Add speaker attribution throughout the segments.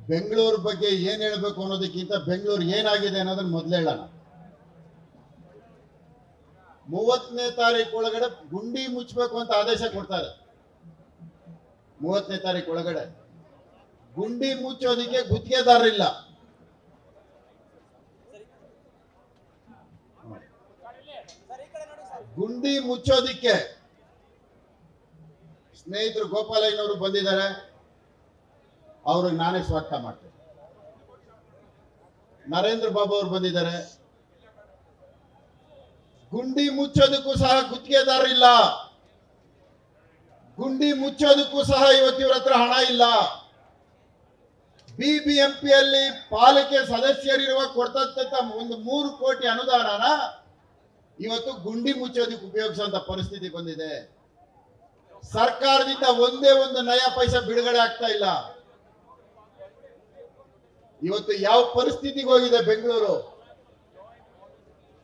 Speaker 1: ಬೆಂಗಳೂರು ಬಗ್ಗೆ ಏನ್ ಹೇಳ್ಬೇಕು ಅನ್ನೋದಕ್ಕಿಂತ ಬೆಂಗಳೂರು ಏನಾಗಿದೆ ಅನ್ನೋದನ್ನ ಮೊದಲು ಹೇಳೋಣ. 30ನೇ ತಾರೀಕು ಒಳಗಡೆ ಗುಂಡಿ ಮುಚ್ಚಬೇಕು ಅಂತ ಆದೇಶ ಕೊಡ್ತಾರೆ. 30ನೇ ತಾರೀಕು ಒಳಗಡೆ ಗುಂಡಿ ಮುಚ್ಚೋದಿಕ್ಕೆ ಗುತ್ತಿಗೆದಾರರಿಲ್ಲ. ಗುಂಡಿ ಮುಚ್ಚೋದಿಕ್ಕೆ ಸ್ನೇಹಿತರು ಗೋಪಾಲಯ್ಯನವರು ಬಂದಿದ್ದಾರೆ, ಅವ್ರಿಗೆ ನಾನೇ ಸ್ವಾಗತ ಮಾಡ್ತೇನೆ. ನರೇಂದ್ರ ಬಾಬು ಅವರು ಬಂದಿದ್ದಾರೆ. ಗುಂಡಿ ಮುಚ್ಚೋದಕ್ಕೂ ಸಹ ಗುತ್ತಿಗೆದಾರರಿಲ್ಲ. ಗುಂಡಿ ಮುಚ್ಚೋದಕ್ಕೂ ಸಹ ಇವತ್ತಿವ್ರ ಹತ್ರ ಹಣ ಇಲ್ಲ. ಬಿಬಿಎಂಪಿಯಲ್ಲಿ ಪಾಲಿಕೆ ಸದಸ್ಯರಿರುವ ಕೊಡ್ತಕ್ಕಂಥ ಒಂದು 3 ಕೋಟಿ ಅನುದಾನನ ಇವತ್ತು ಗುಂಡಿ ಮುಚ್ಚೋದಕ್ಕೆ ಉಪಯೋಗಿಸುವಂತ ಪರಿಸ್ಥಿತಿ ಬಂದಿದೆ. ಸರ್ಕಾರದಿಂದ ಒಂದೇ ಒಂದು ನಯಾ ಪೈಸಾ ಬಿಡುಗಡೆ ಆಗ್ತಾ ಇಲ್ಲ. ಇವತ್ತು ಯಾವ ಪರಿಸ್ಥಿತಿಗೆ ಹೋಗಿದೆ ಬೆಂಗಳೂರು.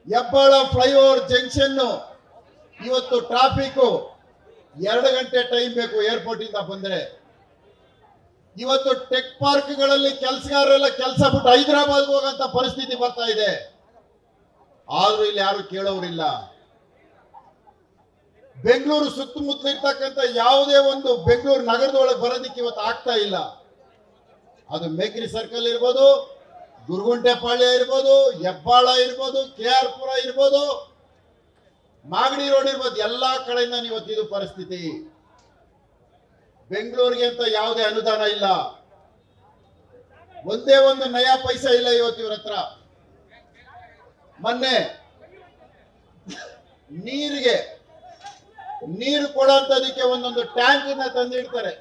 Speaker 1: ಹೆಬ್ಬಾಳ ಫ್ಲೈಓವರ್ ಜಂಕ್ಷನ್ ಇವತ್ತು ಟ್ರಾಫಿಕ್ 2 ಗಂಟೆ ಟೈಮ್ ಬೇಕು ಏರ್ಪೋರ್ಟ್ ಇಂದ ಬಂದ್ರೆ. ಇವತ್ತು ಟೆಕ್ ಪಾರ್ಕ್ಗಳಲ್ಲಿ ಕೆಲಸಗಾರರೆಲ್ಲ ಕೆಲಸ ಬಿಟ್ಟು ಹೈದರಾಬಾದ್ ಹೋಗಂತ ಪರಿಸ್ಥಿತಿ ಬರ್ತಾ ಇದೆ. ಆದ್ರೂ ಇಲ್ಲಿ ಯಾರು ಕೇಳೋರಿಲ್ಲ. ಬೆಂಗಳೂರು ಸುತ್ತಮುತ್ತ ಇರ್ತಕ್ಕಂಥ ಯಾವುದೇ ಒಂದು ಬೆಂಗಳೂರು ನಗರದೊಳಗೆ ಬರೋದಕ್ಕೆ ಇವತ್ತು ಆಗ್ತಾ ಇಲ್ಲ. ಅದು ಮೇಕ್ರಿ ಸರ್ಕಲ್ ಇರ್ಬೋದು, ಗುರುಗುಂಟೆಪಾಳ್ಯ ಇರ್ಬೋದು, ಹೆಬ್ಬಾಳ ಇರ್ಬೋದು, KR ಪುರ ಇರ್ಬೋದು, ಮಾಗಡಿ ರೋಡ್ ಇರ್ಬೋದು, ಎಲ್ಲಾ ಕಡೆಯಿಂದ ಇವತ್ತಿದು ಪರಿಸ್ಥಿತಿ. ಬೆಂಗಳೂರಿಗೆ ಅಂತ ಯಾವುದೇ ಅನುದಾನ ಇಲ್ಲ. ಒಂದೇ ಒಂದು ನಯಾ ಪೈಸಾ ಇಲ್ಲ ಇವತ್ತು ಇವ್ರ ಹತ್ರ. ಮೊನ್ನೆ ನೀರು ಕೊಡೋಂಥದಕ್ಕೆ ಒಂದೊಂದು ಟ್ಯಾಂಕ್ ತಂದಿಡ್ತಾರೆ.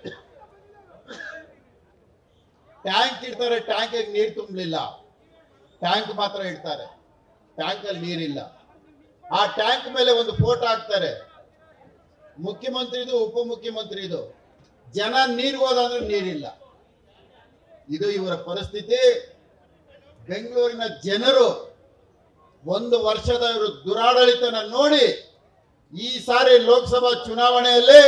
Speaker 1: ಟ್ಯಾಂಕ್ ಇಡ್ತಾರೆ, ಟ್ಯಾಂಕಿಗೆ ನೀರು ತುಂಬಲಿಲ್ಲ. ಟ್ಯಾಂಕ್ ಮಾತ್ರ ಇಡ್ತಾರೆ, ಟ್ಯಾಂಕ್ ಅಲ್ಲಿ ನೀರಿಲ್ಲ. ಆ ಟ್ಯಾಂಕ್ ಮೇಲೆ ಒಂದು ಫೋಟೋ ಹಾಕ್ತಾರೆ, ಮುಖ್ಯಮಂತ್ರಿದು ಉಪಮುಖ್ಯಮಂತ್ರಿದು. ಜನ ನೀರಿಗೆ ಹೋದಂದ್ರೆ ನೀರಿಲ್ಲ. ಇದು ಇವರ ಪರಿಸ್ಥಿತಿ. ಬೆಂಗಳೂರಿನ ಜನರು 1 ವರ್ಷದ ಇವರು ದುರಾಡಳಿತನ ನೋಡಿ ಈ ಸಾರಿ ಲೋಕಸಭಾ ಚುನಾವಣೆಯಲ್ಲಿ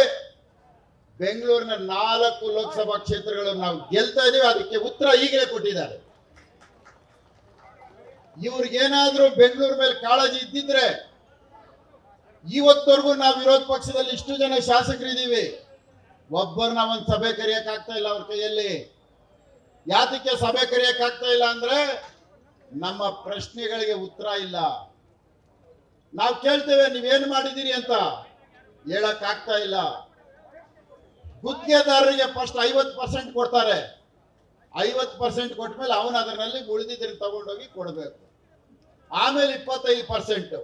Speaker 1: ಬೆಂಗಳೂರಿನ 4 ಲೋಕಸಭಾ ಕ್ಷೇತ್ರಗಳು ನಾವು ಗೆಲ್ತಾ ಇದೀವಿ. ಅದಕ್ಕೆ ಉತ್ತರ ಈಗಲೇ ಕೊಟ್ಟಿದ್ದಾರೆ. ಇವ್ರಿಗೇನಾದ್ರೂ ಬೆಂಗಳೂರು ಮೇಲೆ ಕಾಳಜಿ ಇದ್ದಿದ್ರೆ ಇವತ್ತವರೆಗೂ ನಾವು ವಿರೋಧ ಪಕ್ಷದಲ್ಲಿ ಇಷ್ಟು ಜನ ಶಾಸಕರಿದ್ದೀವಿ, ಒಬ್ಬರನ್ನ ಒಂದು ಸಭೆ ಕರೆಯಕ್ ಆಗ್ತಾ ಇಲ್ಲ ಅವ್ರ ಕೈಯಲ್ಲಿ. ಯಾತಕ್ಕೆ ಸಭೆ ಕರೆಯಕ್ ಆಗ್ತಾ ಇಲ್ಲ ಅಂದ್ರೆ ನಮ್ಮ ಪ್ರಶ್ನೆಗಳಿಗೆ ಉತ್ತರ ಇಲ್ಲ. ನಾವು ಕೇಳ್ತೇವೆ ನೀವೇನು ಮಾಡಿದಿರಿ ಅಂತ, ಹೇಳಕ್ ಆಗ್ತಾ ಇಲ್ಲ. ಗುತ್ತಿಗೆದಾರರಿಗೆ ಫಸ್ಟ್ 50% ಕೊಡ್ತಾರೆ. 50% ಕೊಟ್ಮೇಲೆ ಅವನು ಅದರಲ್ಲಿ ಉಳಿದಿದ್ದನ್ನು ತಗೊಂಡೋಗಿ ಕೊಡಬೇಕು. ಆಮೇಲೆ 25%,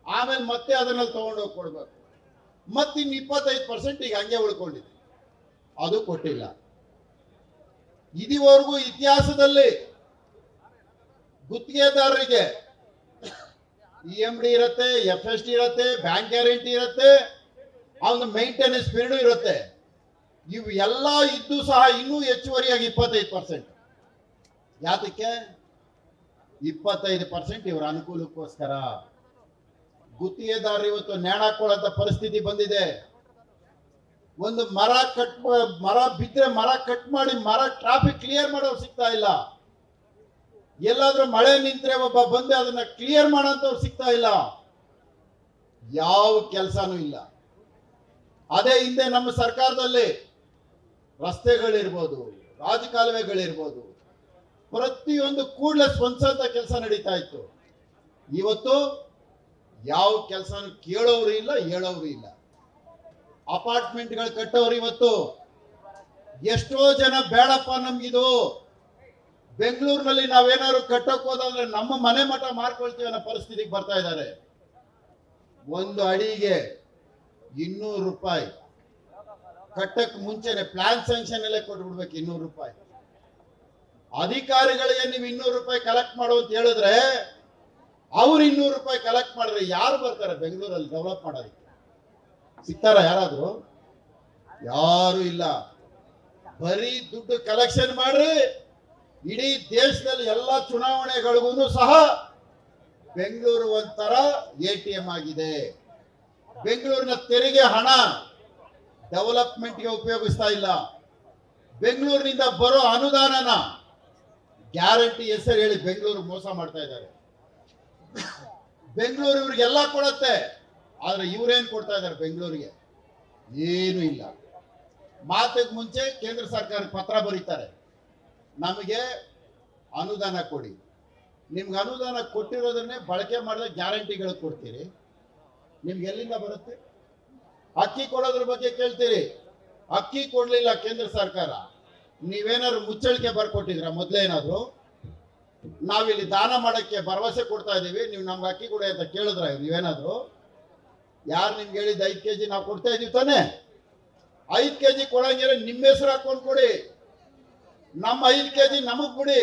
Speaker 1: ಆಮೇಲೆ ಮತ್ತೆ ಅದನ್ನಲ್ಲಿ ತಗೊಂಡೋಗಿ ಕೊಡ್ಬೇಕು. ಮತ್ತಿನ್ನು 25% ಈಗ ಹಂಗೆ ಉಳ್ಕೊಂಡಿದೆ, ಅದು ಕೊಟ್ಟಿಲ್ಲ. ಇದುವರೆಗೂ ಇತಿಹಾಸದಲ್ಲಿ ಗುತ್ತಿಗೆದಾರರಿಗೆ EMD ಇರುತ್ತೆ, FST ಇರುತ್ತೆ, ಬ್ಯಾಂಕ್ ಗ್ಯಾರಂಟಿ ಇರುತ್ತೆ, ಅವನ ಮೇಂಟೆನೆನ್ಸ್ ಪೀರಿಯಡ್ ಇರುತ್ತೆ. ಇವು ಎಲ್ಲ ಇದ್ದು ಸಹ ಇನ್ನೂ ಹೆಚ್ಚುವರಿಯಾಗಿ 25%. ಯಾತಕ್ಕೆ 25% ಇವರ ಅನುಕೂಲಕ್ಕೋಸ್ಕರ. ಗುತ್ತಿಗೆದಾರರು ಇವತ್ತು ನೇಣ ಹಾಕೊಳ್ಳುವಂತ ಪರಿಸ್ಥಿತಿ ಬಂದಿದೆ. ಒಂದು ಮರ ಬಿದ್ದರೆ ಮರ ಕಟ್ ಮಾಡಿ ಟ್ರಾಫಿಕ್ ಕ್ಲಿಯರ್ ಮಾಡೋರು ಸಿಗ್ತಾ ಇಲ್ಲ. ಎಲ್ಲಾದ್ರೂ ಮಳೆ ನಿಂತ್ರೆ ಒಬ್ಬ ಬಂದು ಅದನ್ನ ಕ್ಲಿಯರ್ ಮಾಡೋಂಥವ್ರು ಸಿಗ್ತಾ ಇಲ್ಲ. ಯಾವ ಕೆಲಸನೂ ಇಲ್ಲ. ಅದೇ ಹಿಂದೆ ನಮ್ಮ ಸರ್ಕಾರದಲ್ಲಿ ರಸ್ತೆಗಳಿರ್ಬೋದು, ರಾಜಕಾಲುವೆಗಳಿರ್ಬೋದು, ಪ್ರತಿಯೊಂದು ಕೂಡಲೇ ಸ್ಪಂದಿಸಂತ ಕೆಲಸ ನಡೀತಾ ಇತ್ತು. ಇವತ್ತು ಯಾವ ಕೆಲಸನೂ ಕೇಳೋರು ಇಲ್ಲ, ಹೇಳೋರು ಇಲ್ಲ. ಅಪಾರ್ಟ್ಮೆಂಟ್ಗಳು ಕಟ್ಟೋರು ಇವತ್ತು ಎಷ್ಟೋ ಜನ ಬೇಡಪ್ಪ ನಮ್ಗಿದು, ಬೆಂಗಳೂರಿನಲ್ಲಿ ನಾವೇನಾದ್ರು ಕಟ್ಟಕ್ ಹೋದಂದ್ರೆ ನಮ್ಮ ಮನೆ ಮಠ ಮಾರ್ಕೊಳ್ತೀವಿ ಅನ್ನೋ ಪರಿಸ್ಥಿತಿಗೆ ಬರ್ತಾ ಇದ್ದಾರೆ. 1 ಅಡಿಗೆ 200 ರೂಪಾಯಿ. ಕಟ್ಟಕ್ ಮುಂಚೆನೆ ಪ್ಲಾನ್ ಸ್ಯಾಂಕ್ಷನ್ ಅಲ್ಲೇ ಕೊಟ್ಬಿಡ್ಬೇಕು 200 ರೂಪಾಯಿ. ಅಧಿಕಾರಿಗಳಿಗೆ ನೀವು 200 ರೂಪಾಯಿ ಕಲೆಕ್ಟ್ ಮಾಡು ಅಂತ ಹೇಳಿದ್ರೆ ಅವ್ರು 200 ರೂಪಾಯಿ ಕಲೆಕ್ಟ್ ಮಾಡಿದ್ರೆ ಯಾರು ಬರ್ತಾರೆ ಬೆಂಗಳೂರಲ್ಲಿ ಡೆವಲಪ್ ಮಾಡೋದಕ್ಕೆ? ಸಿಗ್ತಾರ ಯಾರಾದ್ರೂ? ಯಾರು ಇಲ್ಲ. ಬರೀ ದುಡ್ಡು ಕಲೆಕ್ಷನ್ ಮಾಡ್ರಿ. ಇಡೀ ದೇಶದಲ್ಲಿ ಎಲ್ಲ ಚುನಾವಣೆಗಳಿಗೂ ಸಹ ಬೆಂಗಳೂರು ಒಂಥರ ATM ಆಗಿದೆ. ಬೆಂಗಳೂರಿನ ತೆರಿಗೆ ಹಣ ಡೆವಲಪ್ಮೆಂಟ್ಗೆ ಉಪಯೋಗಿಸ್ತಾ ಇಲ್ಲ. ಬೆಂಗಳೂರಿನಿಂದ ಬರೋ ಅನುದಾನನ ಗ್ಯಾರಂಟಿ ಹೆಸರು ಹೇಳಿ ಬೆಂಗಳೂರು ಮೋಸ ಮಾಡ್ತಾ ಇದ್ದಾರೆ. ಬೆಂಗಳೂರು ಇವ್ರಿಗೆಲ್ಲ ಕೊಡುತ್ತೆ, ಆದ್ರೆ ಇವ್ರೇನ್ ಕೊಡ್ತಾ ಇದ್ದಾರೆ ಬೆಂಗಳೂರಿಗೆ? ಏನು ಇಲ್ಲ. ಮಾತಿಗೆ ಮುಂಚೆ ಕೇಂದ್ರ ಸರ್ಕಾರಕ್ಕೆ ಪತ್ರ ಬರೀತಾರೆ, ನಮಗೆ ಅನುದಾನ ಕೊಡಿ. ನಿಮ್ಗೆ ಅನುದಾನ ಕೊಟ್ಟಿರೋದನ್ನೇ ಬಳಕೆ ಮಾಡಿದ ಗ್ಯಾರಂಟಿಗಳು ಕೊಡ್ತೀರಿ, ನಿಮ್ಗೆ ಎಲ್ಲಿಂದ ಬರುತ್ತೆ? ಅಕ್ಕಿ ಕೊಡೋದ್ರ ಬಗ್ಗೆ ಕೇಳ್ತೀರಿ, ಅಕ್ಕಿ ಕೊಡ್ಲಿಲ್ಲ ಕೇಂದ್ರ ಸರ್ಕಾರ. ನೀವೇನಾದ್ರು ಮುಚ್ಚಳಿಕೆ ಬರ್ಕೊಟ್ಟಿದ್ರ? ಮೊದ್ಲೇನಾದ್ರು ನಾವಿಲ್ಲಿ ದಾನ ಮಾಡಕ್ಕೆ ಭರವಸೆ ಕೊಡ್ತಾ ಇದೀವಿ, ನೀವು ನಮ್ಗೆ ಅಕ್ಕಿ ಕೊಡಿ ಅಂತ ಕೇಳಿದ್ರ ನೀವೇನಾದ್ರು? ಯಾರು ನಿಮ್ಗೆ ಹೇಳಿದ 5 kg ನಾವು ಕೊಡ್ತಾ ಇದೀವಿ ತಾನೆ? 5 kg ಕೊಡಂಗಿಲ್ಲ, ನಿಮ್ಮ ಹೆಸರು ಹಾಕೊಂಡು ಕೊಡಿ, ನಮ್ಮ 5 kg ನಮಗ್ ಕೊಡಿ.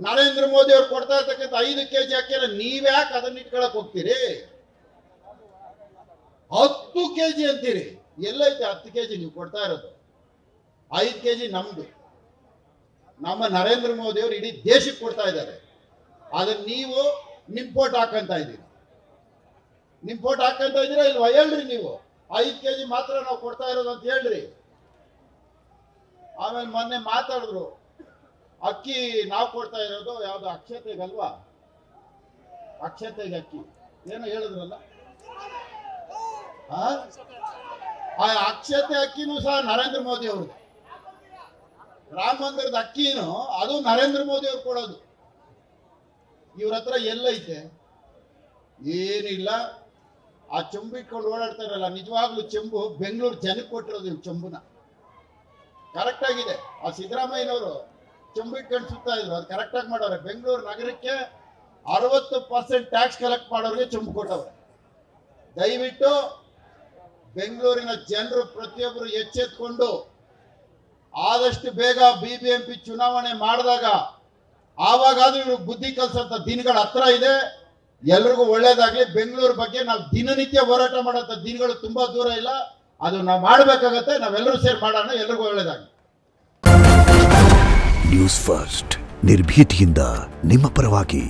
Speaker 1: ನರೇಂದ್ರ ಮೋದಿ ಅವ್ರು ಕೊಡ್ತಾ ಇರ್ತಕ್ಕಂಥ 5 kg ಅಕ್ಕಿನ ನೀವ್ಯಾಕೆ ಅದನ್ನ ಇಟ್ಕೊಳಕ್ ಹೋಗ್ತೀರಿ? 10 kg ಅಂತೀರಿ. ಎಲ್ಲೈತೆ 10 kg ನೀವು ಕೊಡ್ತಾ ಇರೋದು? 5 kg ನಮ್ದು. ನಮ್ಮ ನರೇಂದ್ರ ಮೋದಿ ಅವರು ಇಡೀ ದೇಶಕ್ಕೆ ಕೊಡ್ತಾ ಇದ್ದಾರೆ, ಅದನ್ನ ನೀವು ನಿಮ್ ಫೋಟೋ ಹಾಕಂತ ಇದ್ದೀರಿ. ನಿಮ್ ಫೋಟೋ ಹಾಕಂತ ಇದ್ದೀರಾ ಇಲ್ವಾ? ಹೇಳ್ರಿ ನೀವು. 5 kg ಮಾತ್ರ ನಾವು ಕೊಡ್ತಾ ಇರೋದು ಅಂತ ಹೇಳ್ರಿ. ಆಮೇಲೆ ಮೊನ್ನೆ ಮಾತಾಡಿದ್ರು, ಅಕ್ಕಿ ನಾವು ಕೊಡ್ತಾ ಇರೋದು ಯಾವ್ದು ಅಕ್ಷತೆಗಲ್ವಾ? ಅಕ್ಷತೆಗೆ ಅಕ್ಕಿ ಏನೋ ಹೇಳಿದ್ರಲ್ಲ, ಆ ಅಕ್ಷತೆ ಅಕ್ಕಿನೂ ಸಹ ನರೇಂದ್ರ ಮೋದಿ ಅವ್ರದ್ದು. ರಾಮ ಮಂದಿರದ ಅಕ್ಕಿನೂ ಅದು ನರೇಂದ್ರ ಮೋದಿ ಅವ್ರು ಕೊಡೋದು. ಇವ್ರ ಹತ್ರ ಎಲ್ಲೈತೆ? ಏನಿಲ್ಲ. ಆ ಚೆಂಬು ಇಟ್ಕೊಂಡು ಓಡಾಡ್ತಾರಲ್ಲ, ನಿಜವಾಗ್ಲೂ ಚೆಂಬು ಬೆಂಗಳೂರು ಜನಕ್ಕೆ ಕೊಟ್ಟಿರೋದು. ಇವ್ ಚೆಂಬುನ ಕರೆಕ್ಟ್ ಆಗಿದೆ. ಆ ಸಿದ್ದರಾಮಯ್ಯನವರು ಚೆಂಬು ಇಟ್ಕೊಂಡು ಸುತ್ತಾ ಇದ್ರು, ಅದು ಕರೆಕ್ಟ್ ಆಗಿ ಮಾಡೋರೆ. ಬೆಂಗಳೂರು ನಗರಕ್ಕೆ 60% ಟ್ಯಾಕ್ಸ್ ಕಲೆಕ್ಟ್ ಮಾಡೋರಿಗೆ ಚೆಂಬು ಕೊಟ್ಟವ್ರೆ. ದಯವಿಟ್ಟು ಬೆಂಗಳೂರಿನ ಜನರು ಪ್ರತಿಯೊಬ್ಬರು ಎಚ್ಚೆತ್ಕೊಂಡು ಆದಷ್ಟು ಬೇಗ BBMP ಚುನಾವಣೆ ಮಾಡಿದಾಗ ಆವಾಗಾದ್ರೂ ಇವ್ರಿಗೆ ಬುದ್ಧಿ ಕಲ್ಸಂತ ದಿನಗಳ ಹತ್ರ ಇದೆ. ಎಲ್ರಿಗೂ ಒಳ್ಳೇದಾಗ್ಲಿ. ಬೆಂಗಳೂರು ಬಗ್ಗೆ ನಾವು ದಿನನಿತ್ಯ ಹೋರಾಟ ಮಾಡೋಂಥ ದಿನಗಳು ತುಂಬಾ ದೂರ ಇಲ್ಲ, ಅದು ನಾವು ಮಾಡಬೇಕಾಗತ್ತೆ. ನಾವೆಲ್ಲರೂ ಸೇರಿ ಮಾಡೋಣ. ಎಲ್ರಿಗೂ ಒಳ್ಳೇದಾಗ್ಲಿ.
Speaker 2: ನ್ಯೂಸ್ ಫಸ್ಟ್, ನಿರ್ಭೀತಿಯಿಂದ ನಿಮ್ಮ ಪರವಾಗಿ.